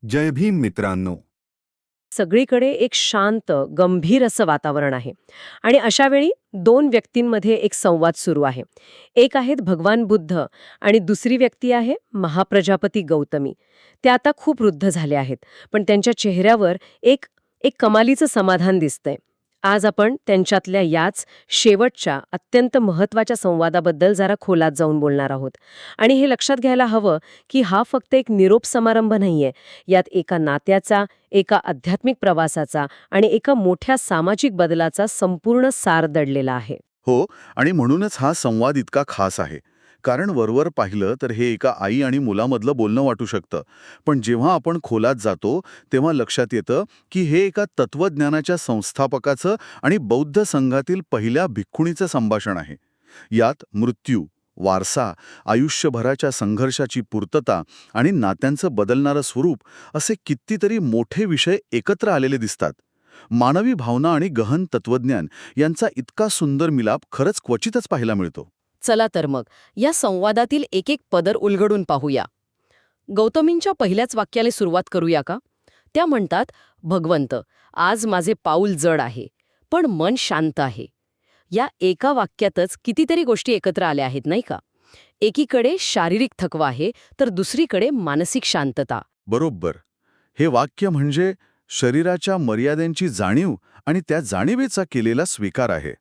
जय भीम मित्रांनो. सगळीकडे एक शांत, गंभीर असं वातावरण आहे. आणि अशा वेळी दोन व्यक्तींमध्ये एक संवाद सुरू आहे. एक आहेत भगवान बुद्ध आणि दुसरी व्यक्ती आहे महाप्रजापती गौतमी. ते आता खूप वृद्ध झाले आहेत, पण त्यांच्या चेहऱ्यावर एक एक कमालीचं समाधान दिसतंय. आज आपण त्यांच्यातल्या याच शेवटच्या अत्यंत महत्वाच्या संवादाबद्दल जरा खोलात जाऊन बोलणार आहोत. आणि हे लक्षात घ्यायला हवं की हा फक्त एक निरोप समारंभ नाहीये. यात एका नात्याचा, एका आध्यात्मिक प्रवासाचा आणि एका मोठ्या सामाजिक बदलाचा संपूर्ण सार दडलेला आहे. हो, आणि म्हणूनच हा संवाद इतका खास आहे. कारण वरवर पाहिलं तर हे एका आई आणि मुलामधलं बोलणं वाटू शकतं. पण जेव्हा आपण खोलात जातो तेव्हा लक्षात येतं की हे एका तत्वज्ञानाच्या संस्थापकाचं आणि बौद्ध संघातील पहिल्या भिक्खुणीचं संभाषण आहे. यात मृत्यू, वारसा, आयुष्यभराच्या संघर्षाची पूर्तता आणि नात्यांचं बदलणारं स्वरूप असे कितीतरी मोठे विषय एकत्र आलेले दिसतात. मानवी भावना आणि गहन तत्वज्ञान यांचा इतका सुंदर मिलाप खरंच क्वचितच पाहायला मिळतो. चला तर मग या संवादातील एक एक पदर उलगडून पाहूया. गौतमींच्या पहिल्याच वाक्याने सुरुवात करूया का? त्या म्हणतात, भगवंत, आज माझे पाऊल जड आहे, पण मन शांत आहे. या एका वाक्यातच कितीतरी गोष्टी एकत्र आल्या आहेत, नाही का? एकीकडे शारीरिक थकवा आहे, तर दुसरीकडे मानसिक शांतता. बरोबर. हे वाक्य म्हणजे शरीराच्या मर्यादांची जाणीव आणि त्या जाणीवेचा केलेला स्वीकार आहे.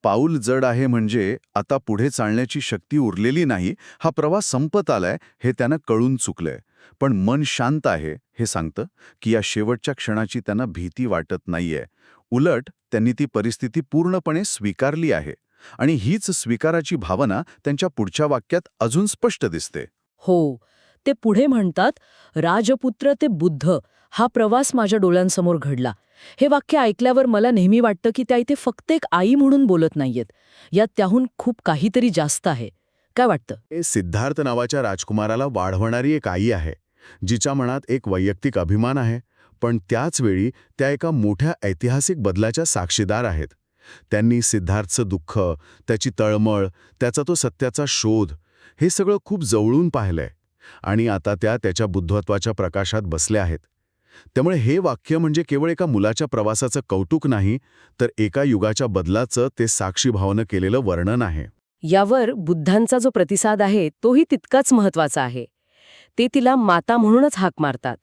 पाऊल जड आहे म्हणजे आता पुढे चालण्याची शक्ती उरलेली नाही, हा प्रवास संपत आलाय हे त्यांना कळून चुकलंय. पण मन शांत आहे हे सांगतं की या शेवटच्या क्षणाची त्यांना भीती वाटत नाहीये. उलट त्यांनी ती परिस्थिती पूर्णपणे स्वीकारली आहे. आणि हीच स्वीकाराची भावना त्यांच्या पुढच्या वाक्यात अजून स्पष्ट दिसते. हो, ते पुढे म्हणतात, राजपुत्र ते बुद्ध हा प्रवास माझ्या डोळ्यांसमोर घडला. हे वाक्य ऐकल्यावर मला नेहमी वाटतं की त्या इथे फक्त एक आई म्हणून बोलत नाहीयेत. यात त्याहून खूप काहीतरी जास्त आहे. काय वाटतं? हे सिद्धार्थ नावाच्या राजकुमाराला वाढवणारी एक आई आहे, जिच्या मनात एक वैयक्तिक अभिमान आहे, पण त्याच वेळी त्या एका मोठ्या ऐतिहासिक बदलाच्या साक्षीदार आहेत. त्यांनी सिद्धार्थचं दुःख, त्याची तळमळ, त्याचा तो सत्याचा शोध हे सगळं खूप जवळून पाहिलंय. आणि आता त्या त्याच्या बुद्धत्वाच्या प्रकाशात बसल्या आहेत. त्यामुळे हे वाक्य म्हणजे केवळ एका मुलाच्या प्रवासाचं कौतुक नाही, तर एका युगाच्या बदलाचं ते साक्षीभावानं केलेलं वर्णन आहे. यावर बुद्धांचा जो प्रतिसाद आहे तोही तितकाच महत्वाचा आहे. ते तिला माता म्हणूनच हाक मारतात.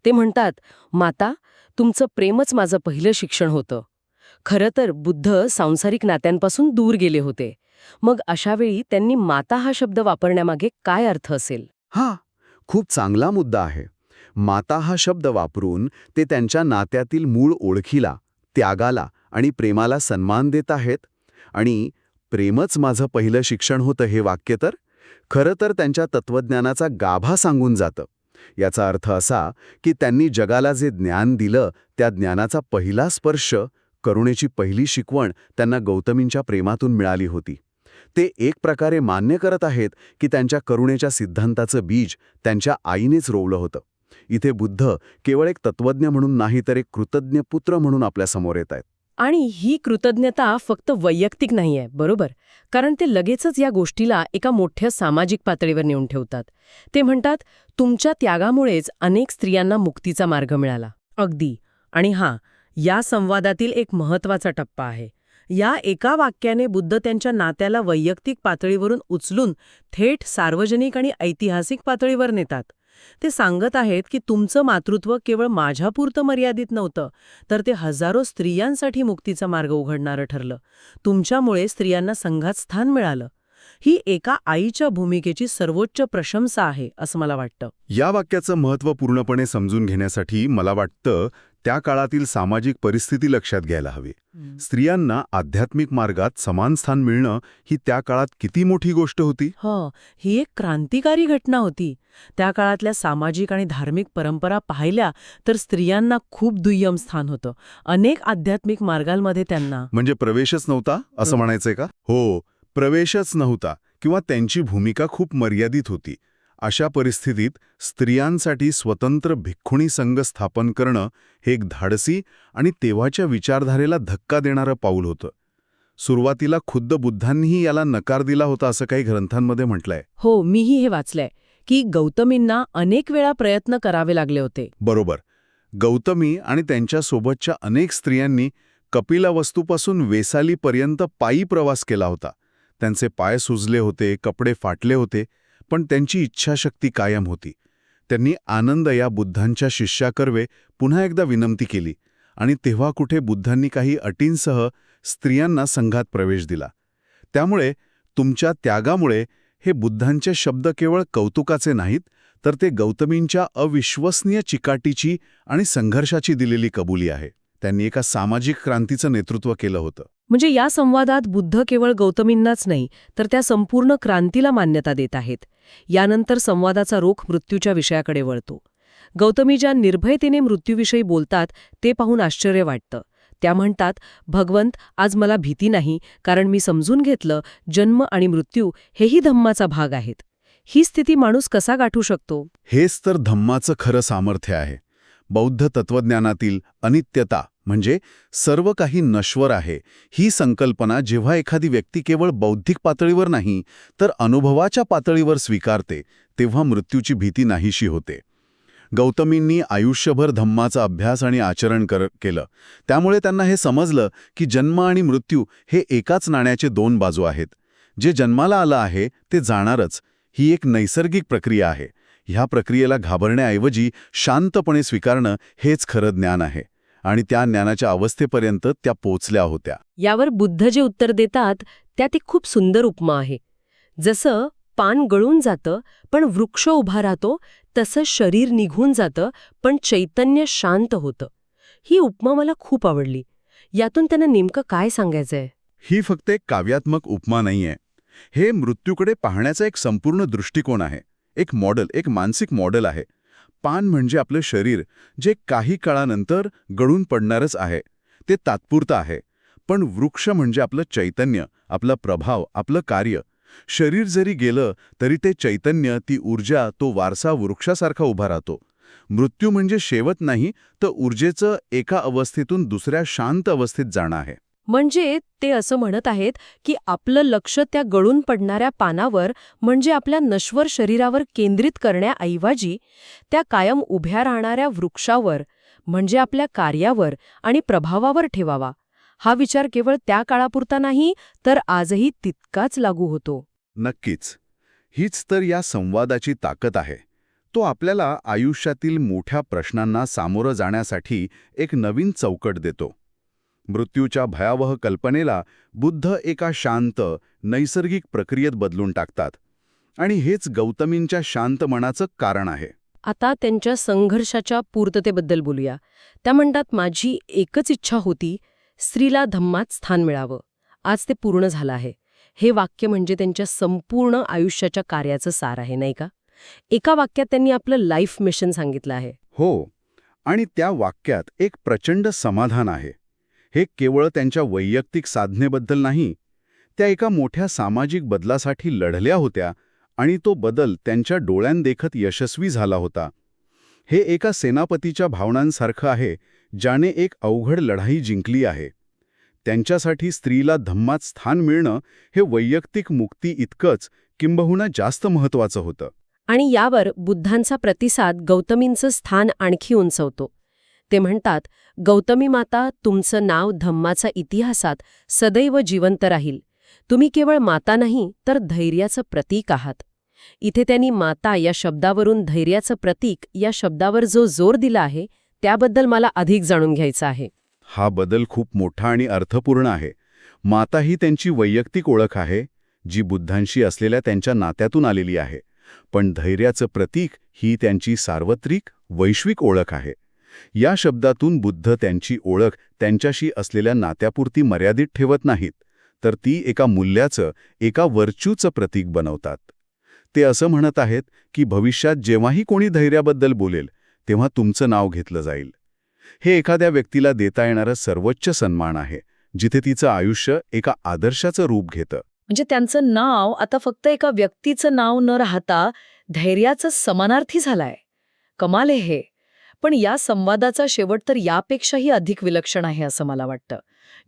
ते म्हणतात, माता, तुमचं प्रेमच माझं पहिलं शिक्षण होतं. खरं तर बुद्ध सांसारिक नात्यांपासून दूर गेले होते. मग अशावेळी त्यांनी माता हा शब्द वापरण्यामागे काय अर्थ असेल? हां, खूप चांगला मुद्दा आहे. माता हा शब्द वापरून ते त्यांच्या नात्यातील मूळ ओळखीला, त्यागाला आणि प्रेमाला सन्मान देत आहेत. आणि प्रेमच माझं पहिलं शिक्षण होतं हे वाक्य तर खरं तर त्यांच्या तत्वज्ञानाचा गाभा सांगून जातं. याचा अर्थ असा की त्यांनी जगाला जे ज्ञान दिलं त्या ज्ञानाचा पहिला स्पर्श, करुणेची पहिली शिकवण त्यांना गौतमींच्या प्रेमातून मिळाली होती. ते एक प्रकारे मान्य करत आहेत की त्यांच्या करुणेच्या सिद्धांताचं बीज त्यांच्या आईनेच रोवलं होतं. इथे बुद्ध केवळ एक तत्वज्ञ म्हणून नाही, तर एक कृतज्ञ पुत्र म्हणून आपल्या समोर येत आहेत. आणि ही कृतज्ञता फक्त वैयक्तिक नाहीये, बरोबर? कारण ते लगेचच या गोष्टीला एका मोठ्या सामाजिक पातळीवर नेऊन ठेवतात. ते म्हणतात, तुमच्या त्यागामुळेच अनेक स्त्रियांना मुक्तीचा मार्ग मिळाला. अगदी. आणि या संवादातील एक महत्वाचा टप्पा आहे. या एका वाक्याने बुद्ध त्यांच्या नात्याला वैयक्तिक पातळीवरून उचलून थेट सार्वजनिक आणि ऐतिहासिक पातळीवर नेतात. ते सांगत आहेत की तुमचं मातृत्व केवळ माझ्यापुरतं मर्यादित नव्हतं, तर ते हजारो स्त्रियांसाठी मुक्तीचा मार्ग उघडणारं ठरलं. तुमच्यामुळे स्त्रियांना संघात स्थान मिळालं. ही एका आईच्या भूमिकेची सर्वोच्च प्रशंसा आहे, असं मला वाटतं. या वाक्याचं महत्त्व पूर्णपणे समजून घेण्यासाठी मला वाटतं त्या काळातील सामाजिक परिस्थिती लक्षात घ्यायला हवी. स्त्रियांना आध्यात्मिक मार्गात समान स्थान मिळणं ही त्या काळात किती मोठी गोष्ट होती. ही एक क्रांतिकारी घटना होती. त्या काळातल्या सामाजिक आणि धार्मिक परंपरा पाहिल्या तर स्त्रियांना खूप दुय्यम स्थान होतं. अनेक आध्यात्मिक मार्गांमध्ये त्यांना म्हणजे प्रवेशच नव्हता असं म्हणायचंय का? हो, प्रवेशच नव्हता किंवा त्यांची भूमिका खूप मर्यादित होती. अशा परिस्थितीत स्त्रियांसाठी स्वतंत्र भिक्खुणी संघ स्थापन करणं हे एक धाडसी आणि तेव्हाच्या विचारधारेला धक्का देणारं पाऊल होतं. सुरुवातीला खुद्द बुद्धांनीही याला नकार दिला होता असं काही ग्रंथांमध्ये म्हटलंय. मीही हे वाचलंय की गौतमींना अनेक वेळा प्रयत्न करावे लागले होते. बरोबर. गौतमी आणि त्यांच्यासोबतच्या अनेक स्त्रियांनी कपिलावस्तूपासून वेसालीपर्यंत पायी प्रवास केला होता. त्यांचे पाय सुजले होते, कपडे फाटले होते, पण त्यांची इच्छाशक्ती कायम होती. त्यांनी आनंद या बुद्धांच्या शिष्याकर्वे पुन्हा एकदा विनंती केली आणि तेव्हा कुठे बुद्धांनी काही अटींसह स्त्रियांना संघात प्रवेश दिला. त्यामुळे तुमच्या त्यागामुळे हे बुद्धांचे शब्द केवळ कौतुकाचे नाहीत, तर ते गौतमींच्या अविश्वसनीय चिकाटीची आणि संघर्षाची दिलेली कबुली आहे. त्यांनी एका सामाजिक क्रांतीचं नेतृत्व केलं होतं. म्हणजे या संवादात बुद्ध केवळ गौतमींनाच नाही, तर त्या संपूर्ण क्रांतीला मान्यता देत आहेत. यानंतर संवादाचा रोख मृत्यूच्या विषयाकडे वळतो. गौतमी ज्या निर्भयतेने मृत्यूविषयी बोलतात ते पाहून आश्चर्य वाटतं. त्या म्हणतात, भगवंत, आज मला भीती नाही, कारण मी समजून घेतलं जन्म आणि मृत्यू हेही धम्माचा भाग आहेत. ही स्थिती माणूस कसा गाठू शकतो? हेच तर धम्माचं खरं सामर्थ्य आहे. बौद्ध तत्वज्ञानातील अनित्यता म्हणजे सर्व काही नश्वर आहे, ही संकल्पना जेव्हा एखादी व्यक्ती केवळ बौद्धिक पातळीवर नाही तर अनुभवाच्या पातळीवर स्वीकारते, तेव्हा मृत्यूची भीती नाहीशी होते. गौतमींनी आयुष्यभर धम्माचा अभ्यास आणि आचरण केलं. त्यामुळे त्यांना हे समजलं की जन्म आणि मृत्यू हे एकाच नाण्याचे दोन बाजू आहेत. जे जन्माला आलं आहे ते जाणारच. ही एक नैसर्गिक प्रक्रिया आहे. ह्या प्रक्रियेला घाबरण्याऐवजी शांतपणे स्वीकारणं हेच खरं ज्ञान आहे. आणि त्या ज्ञानाच्या अवस्थेपर्यंत त्या पोचल्या होत्या. यावर बुद्ध जे उत्तर देतात त्यात एक खूप सुंदर उपमा आहे. जसं पान गळून जातं पण वृक्ष उभा राहतो, तसं शरीर निघून जातं पण चैतन्य शांत होतं. ही उपमा मला खूप आवडली. यातून त्यांना नेमकं काय सांगायचंय? ही फक्त एक काव्यात्मक उपमा नाहीये. हे मृत्यूकडे पाहण्याचा एक संपूर्ण दृष्टिकोन आहे. एक मॉडेल, एक मानसिक मॉडेल आहे. पान म्हणजे आपलं शरीर, जे काही काळानंतर गळून पडणारच आहे. ते तात्पुरतं आहे. पण वृक्ष म्हणजे आपलं चैतन्य, आपला प्रभाव, आपलं कार्य. शरीर जरी गेलं तरी ते चैतन्य, ती ऊर्जा, तो वारसा वृक्षासारखा उभा राहतो. मृत्यू म्हणजे शेवट नाही, तर ऊर्जेचं एका अवस्थेतून दुसऱ्या शांत अवस्थेत जाणं आहे. म्हणजे ते असं म्हणत आहेत की आपलं लक्ष त्या गळून पडणाऱ्या पानावर म्हणजे आपल्या नश्वर शरीरावर केंद्रित करण्याऐवजी त्या कायम उभ्या राहणाऱ्या वृक्षावर म्हणजे आपल्या कार्यावर आणि प्रभावावर ठेवावा. हा विचार केवळ त्या काळापुरता नाही तर आजही तितकाच लागू होतो. नक्कीच. हीच तर या संवादाची ताकद आहे. तो आपल्याला आयुष्यातील मोठ्या प्रश्नांना सामोरं जाण्यासाठी एक नवीन चौकट देतो. मृत्यूच्या भयावह कल्पनेला बुद्ध एका शांत, नैसर्गिक प्रक्रियेत बदलून टाकतात. आणि हेच गौतमींच्या शांत मनाचं कारण आहे. आता त्यांच्या संघर्षाच्या पूर्ततेबद्दल बोलूया. त्या म्हणतात, माझी एकच इच्छा होती, स्त्रीला धम्मात स्थान मिळावं. आज ते पूर्ण झालं आहे. हे वाक्य म्हणजे त्यांच्या संपूर्ण आयुष्याच्या कार्याचं सार आहे, नाही का? एका वाक्यात त्यांनी आपलं लाईफ मिशन सांगितलं आहे. हो. आणि त्या वाक्यात एक प्रचंड समाधान आहे. हे केवळ त्यांच्या वैयक्तिक साधनेबद्दल नाही, त्या एका मोठ्या सामाजिक बदलासाठी लढल्या होत्या आणि तो बदल त्यांच्या डोळ्यांदेखत यशस्वी झाला होता. हे एका सेनापतीच्या भावनांसारखं आहे, ज्याने एक अवघड लढाई जिंकली आहे. त्यांच्यासाठी स्त्रीला धम्मात स्थान मिळणं हे वैयक्तिक मुक्ती इतकंच किंबहुना जास्त महत्त्वाचं होतं. आणि यावर बुद्धांचा प्रतिसाद गौतमींचं स्थान आणखी उंचवतो. ते म्हणतात, गौतमी माता, तुमचं नाव धम्माचा इतिहासात सदैव जिवंत राहील. तुम्ही केवळ माता नाही तर धैर्याचं प्रतीक आहात. इथे त्यांनी माता या शब्दावरून धैर्याचं प्रतीक या शब्दावर जो जोर दिला आहे त्याबद्दल मला अधिक जाणून घ्यायचं आहे. हा बदल खूप मोठा आणि अर्थपूर्ण आहे. माता ही त्यांची वैयक्तिक ओळख आहे, जी बुद्धांशी असलेल्या त्यांच्या नात्यातून आलेली आहे. पण धैर्याचं प्रतीक ही त्यांची सार्वत्रिक, वैश्विक ओळख आहे. या शब्दातून बुद्ध त्यांची ओळख त्यांच्याशी असलेल्या नात्यापुरती मर्यादित ठेवत नाहीत, तर ती एका मूल्याचं, एका वर्च्यूचं प्रतीक बनवतात. ते असं म्हणत आहेत की भविष्यात जेव्हाही कोणी धैर्याबद्दल बोलेल तेव्हा तुमचं नाव घेतलं जाईल. हे एखाद्या व्यक्तीला देता येणारं सर्वोच्च सन्मान आहे, जिथे तिचं आयुष्य एका आदर्शाचं रूप घेतं. म्हणजे त्यांचं नाव आता फक्त एका व्यक्तीचं नाव न राहता धैर्याचं समानार्थी झालंय. कमाल आहे हे. पण या संवादाचा शेवट तर यापेक्षाही अधिक विलक्षण आहे असं मला वाटतं,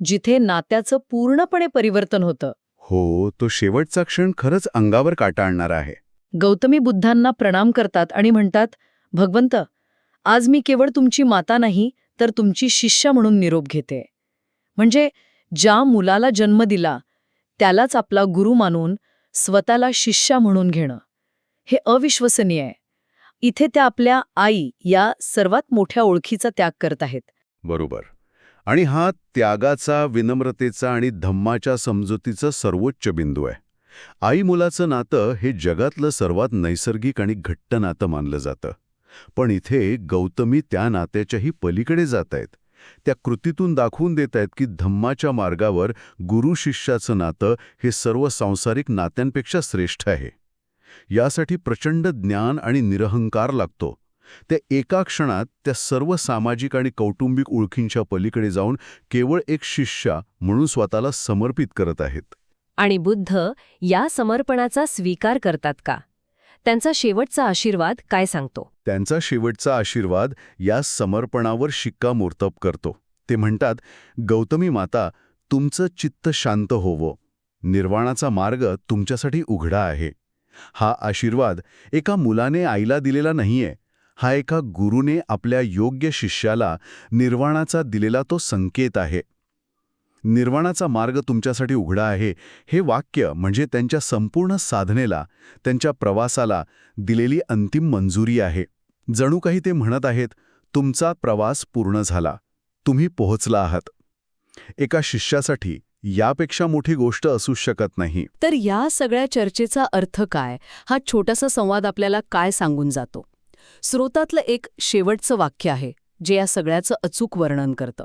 जिथे नात्याचं पूर्णपणे परिवर्तन होतं. हो, तो शेवटचा क्षण खरंच अंगावर काटा आणणारा आहे. गौतमी बुद्धांना प्रणाम करतात आणि म्हणतात, भगवंत, आज मी केवळ तुमची माता नाही तर तुमची शिष्या म्हणून निरोप घेते. म्हणजे ज्या मुलाला जन्म दिला त्यालाच आपला गुरु मानून स्वतःला शिष्या म्हणून घेणं हे अविश्वसनीय आहे. इथे त्या आपल्या आई या सर्वात मोठ्या ओळखीचा त्याग करत आहेत. बरोबर. आणि हा त्यागाचा, विनम्रतेचा आणि धम्माच्या समजुतीचा सर्वोच्च बिंदू आहे. आई मुलाचं नातं हे जगातलं सर्वात नैसर्गिक आणि घट्ट नातं मानलं जातं. पण इथे गौतमी त्या नात्याच्याही पलीकडे जात आहेत. त्या कृतीतून दाखवून देत आहेत की धम्माच्या मार्गावर गुरु शिष्याचं नातं हे सर्व सांसारिक नात्यांपेक्षा श्रेष्ठ आहे. यासाठी प्रचंड ज्ञान आणि निरहंकार लागतो. त्या एका क्षणात त्या सर्व सामाजिक आणि कौटुंबिक ओळखींच्या पलीकडे जाऊन केवळ एक शिष्या म्हणून स्वतःला समर्पित करत आहेत. आणि बुद्ध या समर्पणाचा स्वीकार करतात का? त्यांचा शेवटचा आशीर्वाद काय सांगतो? त्यांचा शेवटचा आशीर्वाद या समर्पणावर शिक्कामोर्तब करतो. ते म्हणतात, गौतमी माता, तुमचं चित्त शांत होवो. निर्वाणाचा मार्ग तुमच्यासाठी उघडा आहे. हा आशीर्वाद एका मुलाने आईला दिलेला नाहीये. हा एका गुरुने आपल्या योग्य शिष्याला निर्वाणाचा दिलेला तो संकेत आहे. निर्वाणाचा मार्ग तुमच्यासाठी उघडा आहे हे वाक्य म्हणजे त्यांच्या संपूर्ण साधनेला, त्यांच्या प्रवासाला दिलेली अंतिम मंजुरी आहे. जणू काही ते म्हणत आहेत, तुमचा प्रवास पूर्ण झाला, तुम्ही पोहोचला आहात. एका शिष्यासाठी यापेक्षा मोठी गोष्ट असू शकत नाही. तर या सगळ्या चर्चेचा अर्थ काय? हा छोटासा संवाद आपल्याला काय सांगून जातो? स्रोतातलं एक शेवटचं वाक्य आहे जे या सगळ्याचं अचूक वर्णन करतं.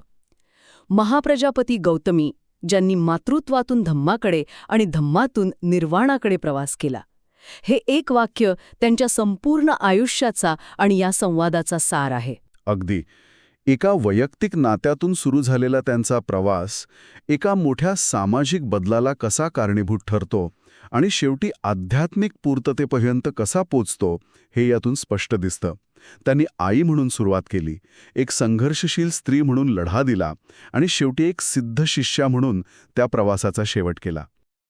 महाप्रजापती गौतमी, ज्यांनी मातृत्वातून धम्माकडे आणि धम्मातून निर्वाणाकडे प्रवास केला. हे एक वाक्य त्यांच्या संपूर्ण आयुष्याचा आणि या संवादाचा सार आहे. अगदी. एका वैयक्तिक नात्यातून सुरू झालेला त्यांचा प्रवास एका मोठ्या सामाजिक बदलाला कसा कारणीभूत ठरतो आणि शेवटी आध्यात्मिक पूर्ततेपर्यंत कसा पोचतो हे यातून स्पष्ट दिसतं. त्यांनी आई म्हणून सुरुवात केली, एक संघर्षशील स्त्री म्हणून लढा दिला आणि शेवटी एक सिद्ध शिष्या म्हणून त्या प्रवासाचा शेवट केला.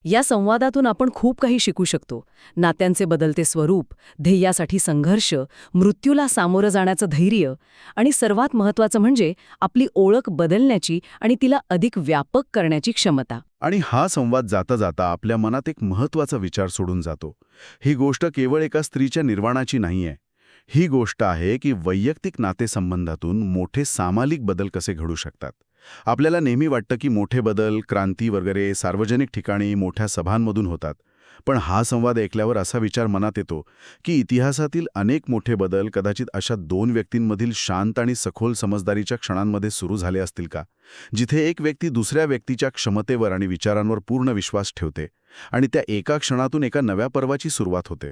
या संवादातून आपण खूप काही शिकू शकतो. नात्यांचे बदलते स्वरूप, ध्येयासाठी संघर्ष, मृत्यूला सामोरं जाण्याचं धैर्य आणि सर्वात महत्त्वाचं म्हणजे आपली ओळख बदलण्याची आणि तिला अधिक व्यापक करण्याची क्षमता. आणि हा संवाद जाता जाता आपल्या मनात एक महत्त्वाचा विचार सोडून जातो. ही गोष्ट केवळ एका स्त्रीच्या निर्वाणाची नाहीये. ही गोष्ट आहे की वैयक्तिक नातेसंबंधातून मोठे सामाजिक बदल कसे घडू शकतात. आपल्याला नेहमी वाटतं की मोठे बदल, क्रांती वगैरे सार्वजनिक ठिकाणी मोठ्या सभांमधून होतात. पण हा संवाद ऐकल्यावर असा विचार मनात येतो की इतिहासातील अनेक मोठे बदल कदाचित अशा दोन व्यक्तींमधील शांत आणि सखोल समजदारीच्या क्षणांमध्ये सुरू झाले असतील का, जिथे एक व्यक्ती दुसऱ्या व्यक्तीच्या क्षमतेवर आणि विचारांवर पूर्ण विश्वास ठेवते आणि त्या एका क्षणातून एका नव्या पर्वाची सुरुवात होते.